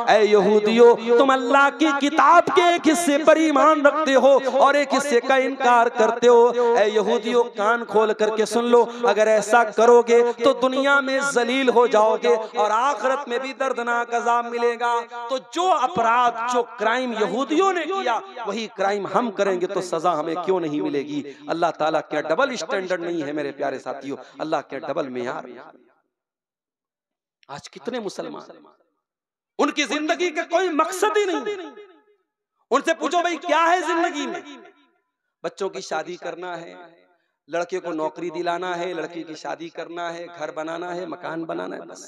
ऐ यहूदियों, तुम अल्लाह की किताब के एक हिस्से पर ईमान रखते हो और एक हिस्से का इनकार करते हो। ऐ यहूदियों, कान खोल करके सुन लो, अगर ऐसा करोगे तो दुनिया में जलील हो जाओगे और आखिरत में भी दर्दनाक अज़ाब मिलेगा। तो जो अपराध, जो क्राइम यहूदियों ने किया, वही क्राइम हम करेंगे तो सजा हमें क्यों नहीं मिलेगी? अल्लाह ताला क्या डबल स्टैंडर्ड नहीं है मेरे प्यारे साथियों? अल्लाह क्या डबल मेयार? आज कितने मुसलमान, उनकी जिंदगी का कोई मकसद ही नहीं। उनसे पूछो भाई क्या है जिंदगी में? बच्चों की शादी करना है, लड़के को नौकरी दिलाना है, लड़की की शादी करना है, घर बनाना है, मकान बनाना है, बस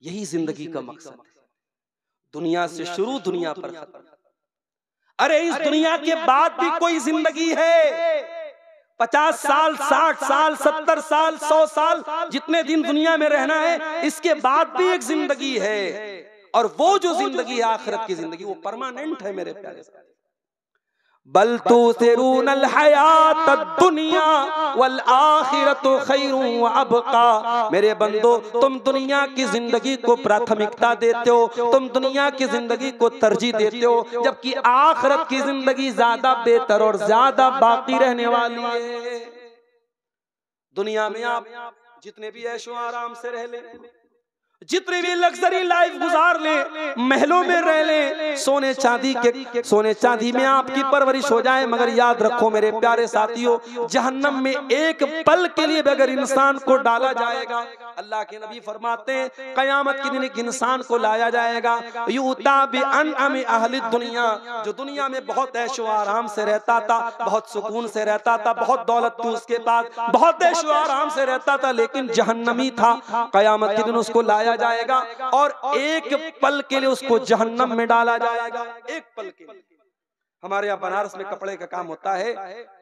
यही जिंदगी का मकसद है। दुनिया से शुरू, दुनिया पर खत्म। अरे इस दुनिया के बाद भी कोई जिंदगी है? 50 साल, 60 साल, 70 साल, 100 साल, जितने दिन दुनिया में रहना है, इसके बाद भी एक जिंदगी है। और वो जो जिंदगी है आखिरत की जिंदगी, वो परमानेंट है मेरे प्यारे साथी। बल तुसिरूनल हयातद दुनिया वल आखिरतु खैरुन व अबका। मेरे बंदो, तुम दुनिया की जिंदगी को प्राथमिकता देते हो, तुम दुनिया की जिंदगी को तरजीह देते हो, जबकि आखिरत की जिंदगी ज्यादा बेहतर और ज्यादा बाकी रहने वाली है। दुनिया में आप जितने भी ऐशो आराम से रह ले, जितने भी लग्जरी लाइफ गुजार ले, महलों में रह ले, सोने चांदी में आपकी परवरिश हो जाए, मगर याद रखो मेरे प्यारे साथियों, जहन्नम में एक पल के लिए भी अगर इंसान को डाला जाएगा, अल्लाह के नबी फरमाते हैं कयामत के दिन एक इंसान को लाया जाएगा, युता बि अनअम अहली दुनिया, जो दुनिया में बहुत ऐशो आराम से रहता था, बहुत सुकून से रहता था, बहुत दौलत थी उसके पास, बहुत ऐशो आराम से रहता था, लेकिन जहन्नमी था। कयामत के दिन उसको लाया जाएगा और एक पल के लिए उसको जहन्नम में डाला जाएगा। एक पल के लिए। हमारे यहाँ बनारस में कपड़े का काम होता है,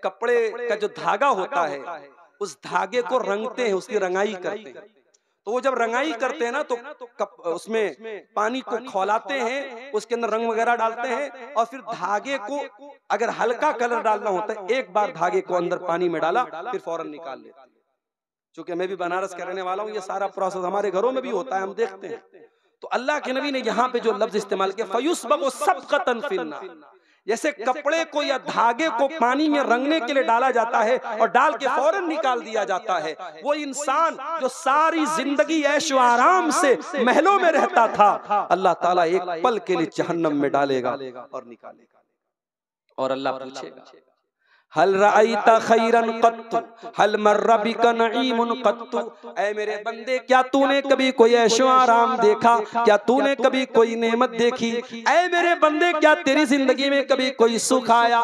कपड़े का जो धागा होता है, उस धागे को रंगते हैं, उसकी रंगाई करते हैं। तो वो जब रंगाई करते हैं ना, तो उसमें पानी को खौलाते हैं, उसके अंदर रंग वगैरह डालते हैं, और फिर धागे को अगर हल्का कलर डालना होता है, एक बार धागे को अंदर पानी में डाला, फिर फौरन निकाल लेते हैं। चूंकि मैं भी बनारस का रहने वाला हूँ, ये सारा प्रोसेस हमारे घरों में भी होता है, हम देखते हैं। तो अल्लाह के नबी ने यहाँ पे जो लफ्ज इस्तेमाल किया, फयुस्बगु सबकतन फिन्नार, जैसे कपड़े को या धागे को पानी में रंगने के लिए डाला जाता है और डाल के फौरन निकाल दिया जाता है, वो इंसान जो सारी जिंदगी ऐशो आराम से महलों में रहता था, अल्लाह ताला एक पल के लिए जहन्नम में डालेगा और निकालेगा। और अल्लाह पूछेगा, हल रअयता खैरन कत्तु हल मर्रा बिका नईमुन कत्तु। ऐ मेरे बंदे, क्या तूने कभी कोई ऐशो आराम देखा? क्या तूने कभी कोई नेमत देखी? ऐ मेरे बंदे, क्या तेरी जिंदगी में कभी कोई सुख आया?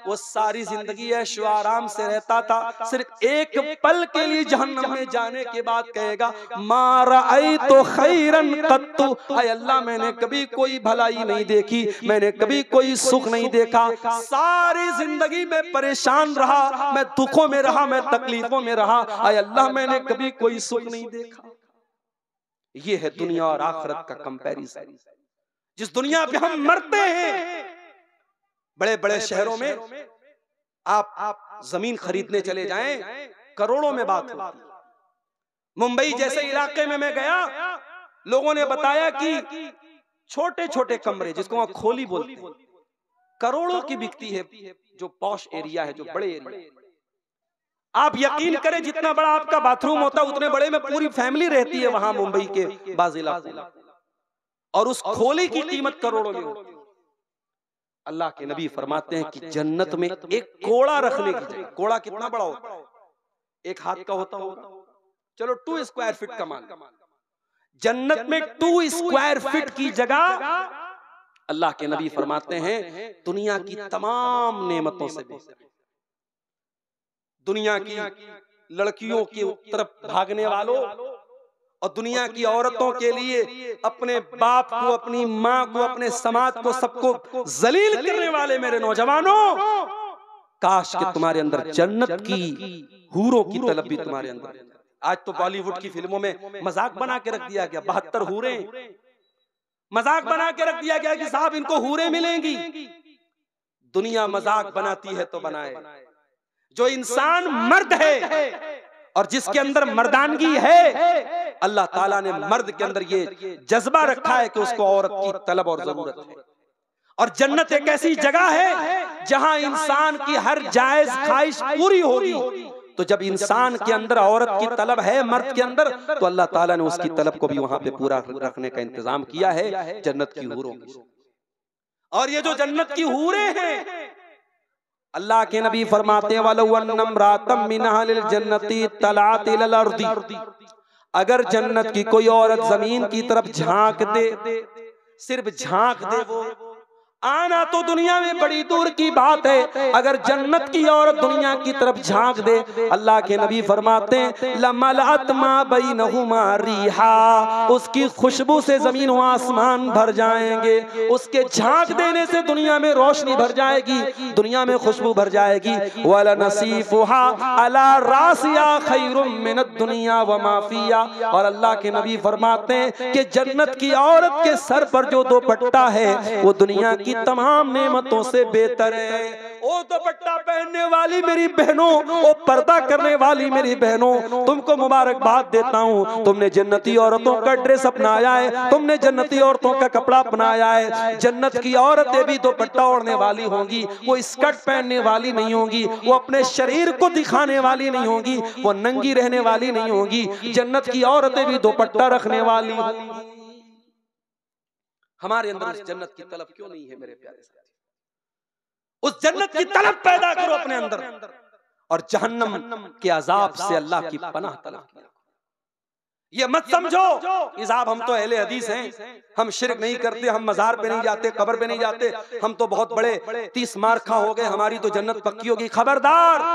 वो सारी जिंदगी ऐशो आराम से रहता था, सिर्फ एक पल के लिए जहन्नम में जाने के बाद कहेगा मा रअयतु खैरन कत्तु। ऐ अल्लाह, मैंने कभी कोई भलाई नहीं देखी, मैंने कभी कोई सुख नहीं देखा, सारी जिंदगी में परेशान रहा, मैं दुखों में रहा, मैं तकलीफों में रहा, आय अल्लाह मैंने कभी कोई सुख नहीं देखा। ये है दुनिया और आखिरत का कंपैरिजन। जिस दुनिया पे हम मरते हैं, बड़े बड़े शहरों में आप जमीन खरीदने चले जाएं, करोड़ों में बात होती है। मुंबई जैसे इलाके में मैं गया, लोगों ने बताया कि छोटे छोटे कमरे, जिसको वहां खोली बोलते हैं, करोड़ों की बिकती है। जो पॉश एरिया है, जो बड़े एरिया, आप यकीन करें जितना बड़ा आपका बाथरूम होता है, उतने बड़े में पूरी फैमिली रहती है वहां मुंबई के बाज़ इलाकों में, और उस खोली की कीमत करोड़ों में होती है। अल्लाह के नबी फरमाते हैं कि जन्नत में एक कोड़ा रखने की जगह, कोड़ा कितना बड़ा होता है? एक हाथ का होता होगा, चलो 2 स्क्वायर फीट का मान, जन्नत में 2 स्क्वायर फीट की जगह अल्लाह के नबी फरमाते हैं दुनिया की तमाम नेमतों से भी। दुनिया की लड़कियों की तरफ भागने वालों और दुनिया की औरतों के लिए अपने बाप को, अपनी माँ को, अपने समाज को, सबको जलील करने वाले मेरे नौजवानों, काश कि तुम्हारे अंदर जन्नत की हूरों की तलब भी तुम्हारे अंदर। आज तो बॉलीवुड की फिल्मों में मजाक बना के रख दिया गया, 72 हूरें, मजाक बना के रख दिया गया कि साहब इनको हूरें मिलेंगी। दुनिया मजाक बनाती है तो बनाए, जो इंसान मर्द है और जिसके अंदर मर्दानगी है, अल्लाह ताला ने मर्द के अंदर ये जज्बा रखा है कि उसको औरत की तलब और जरूरत है। और जन्नत एक ऐसी जगह है जहां इंसान की हर जायज ख्वाहिश पूरी होगी। तो जब इंसान के अंदर औरत की तलब है, मर्द के अंदर, तो अल्लाह ताला ने उसकी तलब को भी वहां पे पूरा रखने का इंतजाम किया है जन्नत की हूरों की। और ये जो जन्नत की हूरें हैं, अल्लाह के नबी फरमाते हैं, अगर जन्नत की कोई औरत जमीन की तरफ झांक दे, सिर्फ झांक दे, वो आना तो दुनिया में बड़ी दूर की बात है, अगर जन्नत की औरत दुनिया की तरफ झांक दे, अल्लाह के नबी फरमाते हैं लमलअत मा बैनहुमा रिहा, उसकी खुशबू से जमीन व आसमान भर जाएंगे। उसके झांक देने से दुनिया में रोशनी भर जाएगी, दुनिया में खुशबू भर जाएगी। वला नसीफुहा अला रासिया खैरुम मिनद दुनिया व मा फिया, और अल्लाह के नबी फरमाते हैं कि जन्नत की औरत के सर पर जो दुपट्टा है वो दुनिया की तमाम नेमतों से बेहतर है। ओ दुपट्टा पहनने वाली मेरी बहनों, ओ पर्दा करने वाली मेरी बहनों, तुमको मुबारकबाद देता हूँ, तुमने जन्नती औरतों का ड्रेस अपनाया है, तुमने जन्नती औरतों का कपड़ा अपनाया है। जन्नत की औरतें भी दुपट्टा ओढ़ने वाली होंगी, वो स्कर्ट पहनने वाली नहीं होंगी, वो अपने शरीर को दिखाने वाली नहीं होंगी, वो नंगी रहने वाली नहीं होगी। जन्नत की औरतें भी दुपट्टा रखने वाली होंगी। हमारे अंदर उस जन्नत की तलब क्यों नहीं है मेरे प्यारे साथी? उस जन्नत की तलब पैदा करो अपने अंदर, और जहन्नम के अजाब से अल्लाह की पनाह तलब करो। ये मत समझो इजाब हम तो अहले हदीस हैं, हम शिरक नहीं करते, हम मजार पे नहीं जाते, कब्र पे नहीं जाते, हम तो बहुत बड़े 30 मार्का हो गए, हमारी तो जन्नत पक्की होगी। खबरदार,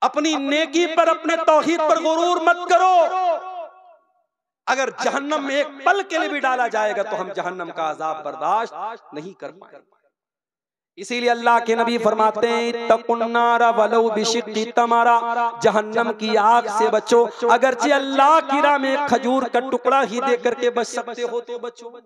अपनी नेकी पर, अपने तौहीद पर गुरूर मत करो। अगर जहन्नम में एक पल के लिए भी डाला जाएगा तो हम जहन्नम का अजाब बर्दाश्त नहीं कर पाएंगे। इसीलिए अल्लाह के नबी फरमाते हैं इत्तकुन्नारा वलौ बिशिक्की तमरा, जहन्नम की आग से बचो, अगरचे अल्लाह की राह में खजूर का टुकड़ा ही दे करके बच सकते हो तो बचो।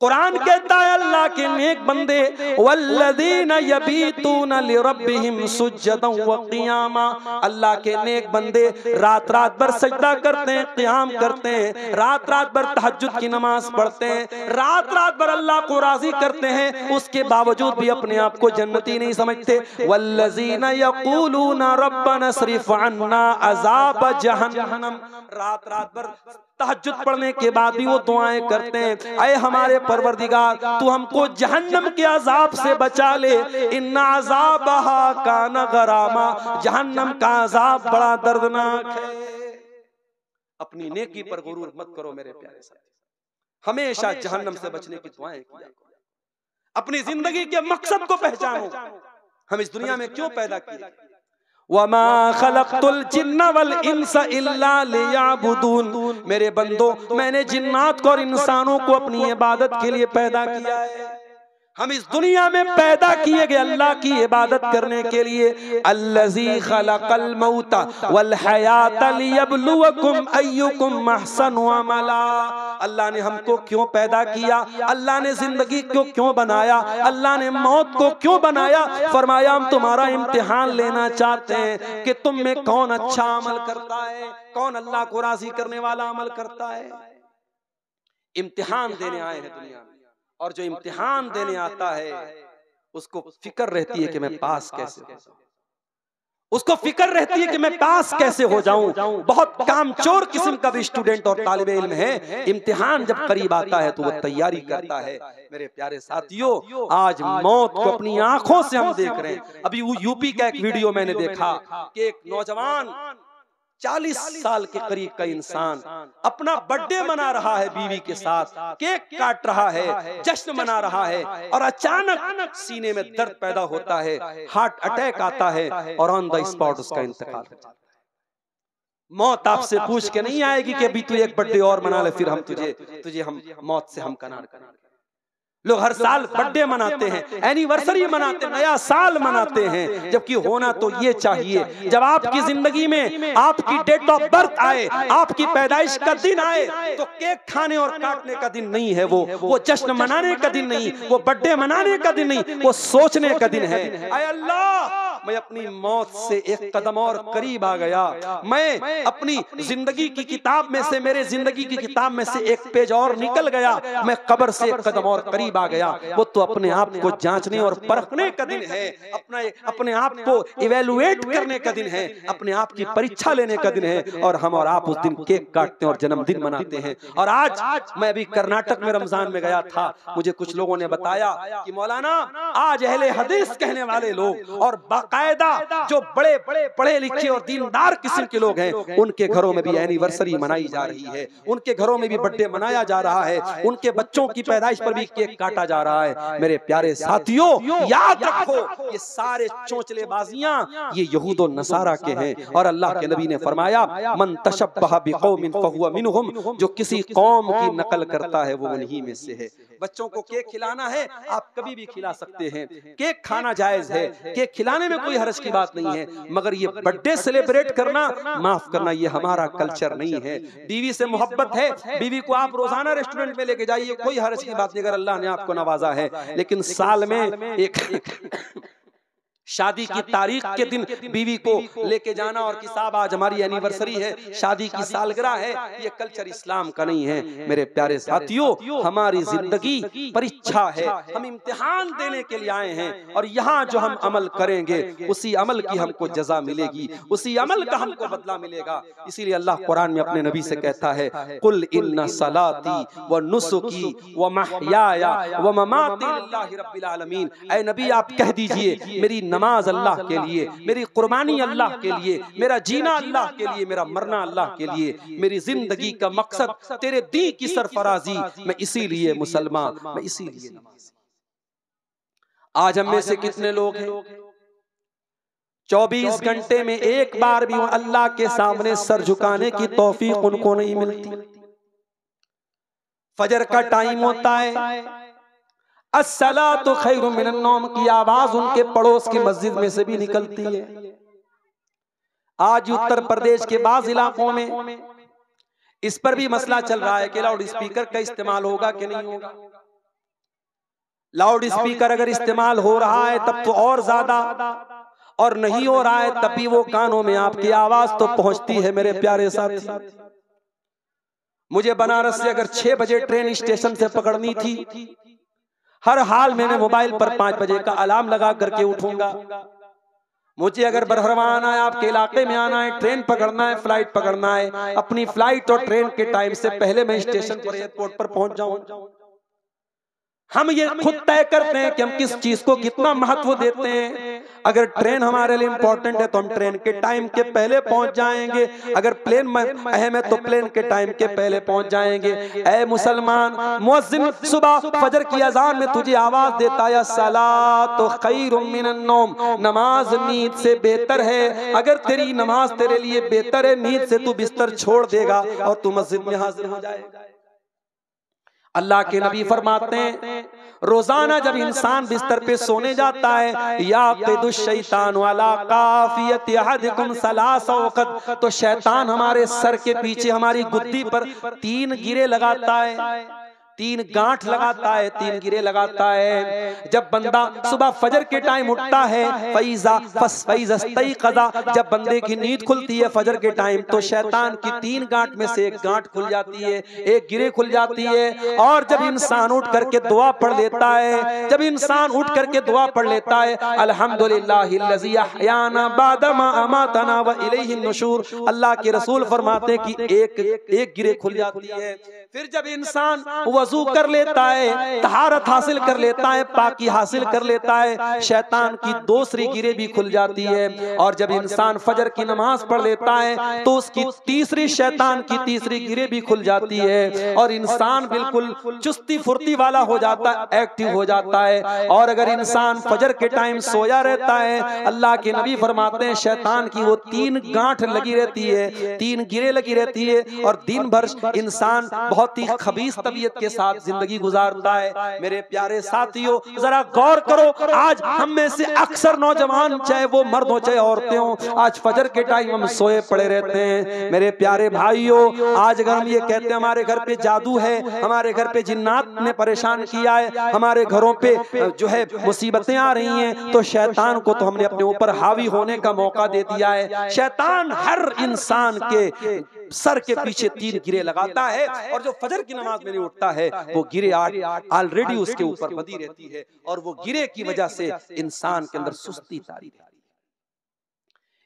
कुरान कहता है अल्लाह के नेक बंदे वल्लज़ीना यबीतूना लिरब्बिहिम सुज्जदन व क़ियामा, अल्लाह के नेक बंदे रात रात भर सजदा करते हैं, क़ियाम करते हैं, रात रात भर तहज्जुद की नमाज पढ़ते हैं, रात रात भर अल्लाह को राजी करते हैं, उसके बावजूद भी अपने आप को जन्नती नहीं समझते। वल्लज़ीना यक़ूलूना रब्बना स्रिफ़ अन्ना अज़ाब जहन्नम, रात रात भर तहज्जुद पढ़ने के बाद भी वो दुआएं करते हैं, ऐ हमारे परवरदिगार तू हमको जहन्नम के अजाब से बचा ले, इन्ना अज़ाबहा कान गरामा, जहन्नम का अजाब बड़ा दर्दनाक है। अपनी नेकी पर गुरूर मत करो मेरे प्यारे साथी, हमेशा जहन्नम से बचने की दुआएं किया करो। अपनी जिंदगी के मकसद को पहचानो, हम इस दुनिया में क्यों पैदा किए। वमा खलक़तुल जिन्ना वल इंसा इल्ला लियअबुदून, मेरे बंदो मैंने जिन्नात को और इंसानों को अपनी इबादत के लिए पैदा किया है। हम इस दुनिया में पैदा किए गए अल्लाह की इबादत करने के लिए। अल्लज़ी खलक़ल मौता वल हयाता लियब्लुवकुम अय्युकुम अहसनु अमला, अल्लाह ने हमको क्यों पैदा किया, अल्लाह ने जिंदगी को क्यों बनाया, अल्लाह ने मौत को क्यों बनाया। फरमाया हम तुम्हारा इम्तिहान लेना चाहते हैं कि तुम में कौन अच्छा अमल करता है, कौन अल्लाह को राजी करने वाला अमल करता है। इम्तिहान देने आए हैं दुनिया में, और जो इम्तिहान देने आता है उसको फिक्र रहती है कि मैं पास कैसे हो जाऊं, उसको फिक्र रहती है कि मैं पास कैसे हो जाऊं। बहुत कामचोर किस्म का भी स्टूडेंट और तालिब इल्म है, इम्तिहान जब करीब आता है तो वो तैयारी करता है। मेरे प्यारे साथियों, आज मौत को अपनी आंखों से हम देख रहे हैं। अभी यूपी का एक वीडियो मैंने देखा कि एक नौजवान 40 साल के करीब का इंसान अपना बर्थडे मना रहा है, बीवी के साथ केक काट रहा है, जश्न मना रहा है, और अचानक सीने में दर्द पैदा होता है, हार्ट अटैक आता है और ऑन द स्पॉट उसका इंतकाल हो जाता है। मौत आपसे पूछ के नहीं आएगी कि अभी तू एक बर्थडे और मना ले, फिर हम तुझे हम मौत से हम कनार करेंगे। लोग हर साल बर्थडे मनाते हैं, एनिवर्सरी मनाते हैं, नया साल मनाते हैं, जबकि होना तो ये चाहिए जब आपकी जिंदगी में आपकी डेट ऑफ बर्थ आए, आपकी पैदाइश का दिन आए, तो केक खाने और काटने का दिन नहीं है, वो जश्न मनाने का दिन नहीं, वो बर्थडे मनाने का दिन नहीं, वो सोचने का दिन है। ऐ अल्लाह मैं अपनी मौत से एक कदम और करीब आ गया, मैं अपनी जिंदगी की किताब में से, मेरे जिंदगी की किताब में से एक पेज और निकल गया, मैं कब्र से एक कदम और करीब आ गया। वो तो अपने आप को जांचने और परखने का दिन है, अपने आप को इवेलुएट करने का दिन है, अपने आप की परीक्षा लेने का दिन है। और हम और आप उस दिन केक काटते हैं और जन्मदिन मनाते हैं। और आज मैं अभी कर्नाटक में रमजान में गया था, मुझे कुछ लोगों ने बताया कि मौलाना आज अहले हदीस कहने वाले लोग और बाकायदा जो बड़े बड़े पढ़े लिखे और दीनदार किस्म के लोग हैं, उनके घरों में भी एनिवर्सरी मनाई जा रही है, उनके घरों में भी बर्थडे मनाया जा रहा है, उनके बच्चों की पैदाइश पर भी केक काटा जा रहा है। मेरे प्यारे साथियों, याद रखो ये सारे चोंचलेबाजियां ये यहूद और नसारा के हैं। और अल्लाह के नबी ने फरमाया, मन तशब्बह बिकौमिन फहुवा मिनहुम, जो किसी कौम की नकल करता है वो उन्हीं में से है। बच्चों को केक खिलाना है, आप कभी भी खिला सकते हैं, केक खाना जायज है, केक खिलाने में कोई हर्ज की बात नहीं है, मगर ये बर्थडे सेलिब्रेट करना, माफ करना, ये हमारा कल्चर नहीं है। बीवी से मोहब्बत है, बीवी को आप रोजाना रेस्टोरेंट में लेके जाइए, कोई हर्ज की बात नहीं, अगर अल्लाह ने आपको नवाजा है। लेकिन साल में एक शादी की तारीख के दिन बीवी को लेके जाना और कि साहब आज हमारी एनिवर्सरी है, शादी की सालगिरह है, ये कल्चर इस्लाम का नहीं है। मेरे प्यारे साथियों, हमारी जिंदगी परीक्षा है, हम इम्तिहान देने के लिए आए हैं। और यहाँ जो हम अमल करेंगे उसी अमल की हमको जजा मिलेगी, उसी अमल का हमको बदला मिलेगा। इसीलिए अल्लाह कुरान में अपने नबी से कहता है, कुल इन्ना सलाती व नुसुकी व महयाया व ममाती लिल्लाहि रब्बिल आलमीन। ऐ नबी आप कह दीजिए, मेरी नमाज अल्लाह के लिए, मेरी कुर्बानी अल्लाह के लिए, मेरा जीना अल्लाह के लिए, मेरा मरना अल्लाह के लिए, मेरी जिंदगी का मकसद तेरे दी की सरफराजी, मैं इसीलिए मुसलमान, मैं इसीलिए नमाज़ी। आज हम में से कितने लोग हैं 24 घंटे में एक बार भी अल्लाह के सामने सर झुकाने की तौफीक उनको नहीं मिलती। फजर का टाइम होता है, अस्सलातु खैरुम मिनन नौम की आवाज उनके पड़ोस की मस्जिद में से भी निकलती है। आज उत्तर प्रदेश के बाज़ इलाकों में इस पर भी मसला चल रहा है कि लाउड स्पीकर का इस्तेमाल होगा कि नहीं होगा। लाउड स्पीकर अगर इस्तेमाल हो रहा है तब तो और ज्यादा, और नहीं हो रहा है तब भी वो कानों में आपकी आवाज तो पहुंचती है। मेरे प्यारे साथी, मुझे बनारस से अगर 6 बजे ट्रेन स्टेशन से पकड़नी थी, हर हाल मैंने मोबाइल पर 5 बजे का अलार्म लगा करके उठूंगा। मुझे अगर बरहरवा आना है, आपके इलाके में आना है, ट्रेन पकड़ना है, फ्लाइट पकड़ना है, अपनी फ्लाइट और ट्रेन के टाइम से पहले मैं स्टेशन पर, एयरपोर्ट पर पहुंच जाऊं। हम ये खुद तय करते हैं कि हम किस चीज को कितना महत्व देते हैं। अगर ट्रेन हमारे लिए इंपॉर्टेंट है तो हम ट्रेन के टाइम के पहले पहुंच जाएंगे, अगर प्लेन अहम है तो प्लेन के टाइम के पहले पहुंच जाएंगे। ऐ मुसलमान, मुअज्जिन सुबह फजर की अजान में तुझे आवाज देता है, सलातु खैरुम मिनन नौम, नमाज नींद से बेहतर है। अगर तेरी नमाज तेरे लिए बेहतर है, नींद से तू बिस्तर छोड़ देगा और तू मस्जिद में हाजिर हो जाएगा। अल्लाह के नबी फरमाते हैं, रोजाना जब इंसान बिस्तर पे सोने जाता है, या क़िदुश शैतान वाला काफियत अहदिकुम सलासा वक़त, तो शैतान हमारे सर के पीछे हमारी गुद्दी पर 3 गिरे लगाता है, 3 गांठ लगाता है, 3 गिरे लगाता है। जब बंदा सुबह फजर के टाइम उठता है, जब बंदे की नींद खुलती है फजर के टाइम, तो शैतान की 3 गांठ में से 1 गांठ खुल जाती है, 1 गिरे खुल जाती है। और जब इंसान उठ करके दुआ पढ़ लेता है, जब इंसान उठ करके दुआ पढ़ लेता है, अल्हम्दुलिल्लाहिल्लज़ी अहयाना बादमा अमातना व इलैहि नुशूर, अल्लाह के रसूल फरमाते हैं कि एक गिरे खुल जाती है। फिर जब इंसान वजू कर लेता है, तहारत हासिल कर लेता है, पाकी हासिल कर लेता है, शैतान की दूसरी गिरे भी खुल जाती है। और जब इंसान फजर की नमाज पढ़ लेता है तो उसकी तीसरी, शैतान की तीसरी गिरे भी खुल जाती है और इंसान बिल्कुल चुस्ती फुर्ती वाला हो जाता है, एक्टिव हो जाता है। और अगर इंसान फजर के टाइम सोया रहता है, अल्लाह के नबी फरमाते हैं शैतान की वो 3 गांठ लगी रहती है, 3 गिरे लगी रहती है, और दिन भर इंसान बहुत ही खबीस तबीयत के साथ जिंदगी गुजारता है। मेरे प्यारे साथियों, जरा गौर करो, आज हम में से अक्सर नौजवान, चाहे वो मर्द हो चाहे औरतें हो, आज फजर के टाइम हम सोए पड़े रहते हैं। मेरे प्यारे भाइयों, आज अगर हम ये कहते हैं हमारे घर पे जादू है, हमारे घर पे जिन्नात ने परेशान किया है, हमारे घरों पे जो है मुसीबतें आ रही हैं, तो शैतान को तो हमने अपने ऊपर हावी होने का मौका दे दिया है। शैतान हर इंसान के सर के पीछे 3 गिरे लगाता है, और जो फजर की नमाज में नहीं उठता है वो गिरे ऑलरेडी उसके ऊपर बंधी रहती है, और वो गिरे की वजह से इंसान के अंदर सुस्ती तारी रहती है।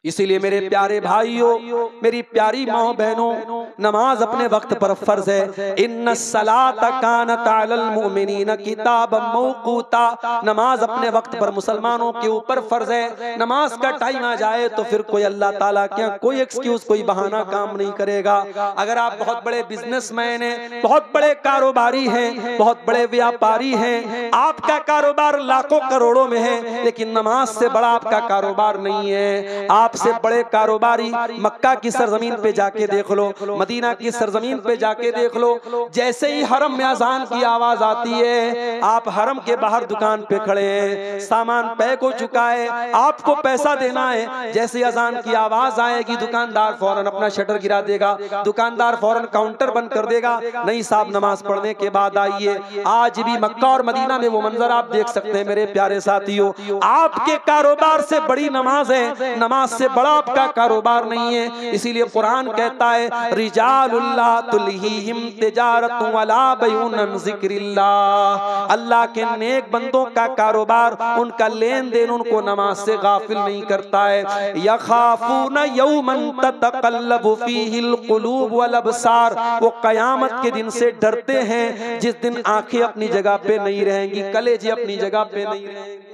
इसीलिए मेरे प्यारे भाइयों, मेरी प्यारी माँ बहनों, नमाज अपने वक्त पर फर्ज है। इन्नस्सलात कानत अलल मुमिनीन किताबम मौकूता, नमाज अपने वक्त पर मुसलमानों के ऊपर फर्ज है। नमाज का टाइम आ जाए तो फिर कोई अल्लाह ताला क्या कोई एक्सक्यूज, कोई बहाना काम नहीं करेगा। अगर आप बहुत बड़े बिजनेसमैन हैं, बहुत बड़े कारोबारी हैं, बहुत बड़े व्यापारी हैं, आपका कारोबार लाखों करोड़ों में है, लेकिन नमाज से बड़ा आपका कारोबार नहीं है। आपसे बड़े कारोबारी मक्का की सरजमीन पे जाके देख लो, मदीना की सरजमीन पे जाके देख लो, जैसे ही हरम में अजान की आवाज आती है, आप हरम के बाहर दुकान पे खड़े हैं, सामान पैक हो चुका है, आपको पैसा देना है, जैसे अजान की आवाज आएगी दुकानदार फौरन अपना शटर गिरा देगा, दुकानदार फौरन काउंटर बंद कर देगा। नहीं साहब, नमाज पढ़ने के बाद आइए। आज भी मक्का और मदीना में वो मंजर आप देख सकते हैं। मेरे प्यारे साथियों, आपके कारोबार से बड़ी नमाज है, नमाज से बड़ा आपका कारोबार नहीं है। इसीलिए कुरान कहता है, रिजालुल्लाह तुल्हीहिम तिजारतु वला बैउन अन जिक्रिल्लाह, अल्लाह के नेक बंदों का कारोबार, उनका लेन देन उनको नमाज से गाफिल नहीं करता है। यखाफून यौमन ततक़ल्लबु फीहिल क़ुलूब वल अबसार, वो कयामत के दिन से डरते हैं जिस दिन आंखें अपनी जगह पे नहीं रहेंगी, कलेजे अपनी जगह पे नहीं रहेंगे।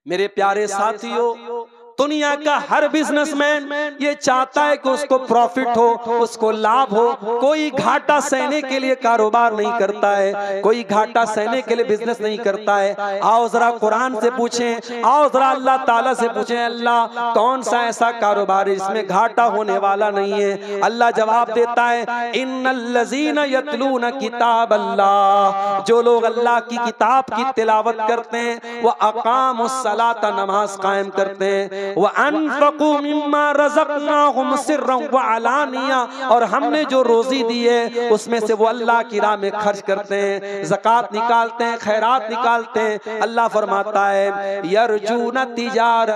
मेरे प्यारे साथियों, दुनिया का हर बिजनेसमैन ये चाहता है कि उसको प्रॉफिट हो, उसको लाभ हो। कोई घाटा सहने के लिए कारोबार नहीं करता है, कोई घाटा सहने के लिए बिजनेस नहीं करता है। आओ जरा कुरान से पूछें, आओ जरा अल्लाह ताला से पूछें, अल्लाह कौन सा ऐसा कारोबार है जिसमें घाटा होने वाला नहीं है। अल्लाह जवाब देता है, इन्नल्लज़ीना यतलूना किताबल्लाह, जो लोग अल्लाह की किताब की तिलावत करते हैं, वह अक़ामुस्सलाता, नमाज कायम करते हैं, व अनफ़क़ू मिम्मा रज़क़नाहुम सिर्रन व अलानिया, और हमने जो रोजी दी है उसमें से वो अल्लाह की राह में खर्च करते हैं, ज़कात निकालते हैं, खैरात निकालते हैं। अल्लाह फरमाता है, यरजूना तिजारत